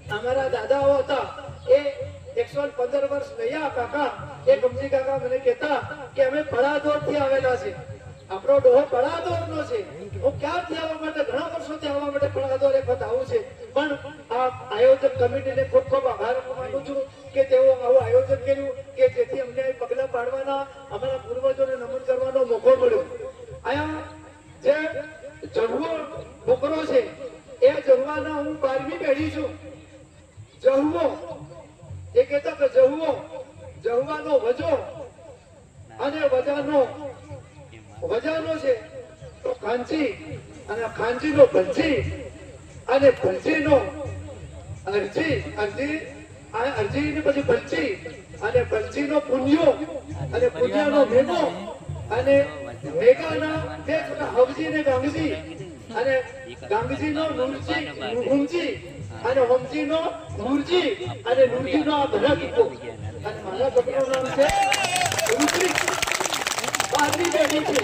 અમારા દાદાઓ હતા એ 115 વર્ષ નયા કાકા એ ગમજી કાકા મને કહેતા કે અમે પડાદોર થી આવેલા છે. આપણો ડોહો પડાદોર નો છે. હું ક્યાંથી આવવા માટે ઘણા વર્ષોથી આવવા માટે પડાદોર એક વખત આવું છે. પણ આ આયોજક કમિટીને ખૂબ ખૂબ આભાર માનું છું કે તેઓ આવું આયોજન કર્યું કે જેથી અમને પગલા પાડવાના અમારા પૂર્વજોને નમન કરવાનો મોકો મળ્યો. અહીંયા જે જહુઓ છોકરો છે એ જહુવાના હું 12મી પેઢી છું. જહુઓ એ કહેતો કે જહુવાનો વજો અને વજાનો છે તો ખાંચી અને ખાંચીનો ભલજી અને ભલજીનો અરજી ને પછી ભલજી અને ભલજીનો પુણ્યો અને પુણ્યનો મેઘો અને મેઘાના બે છોકરા હવજી ને ગાંગજી અને ગાંગજીનો નુરજી અને હોમજીનો નુરજી અને નુરજીનો આ બધા ગીતો અને મારા છોકરાનું નામ છે રુદ્રી. 12મી પેઢી છે.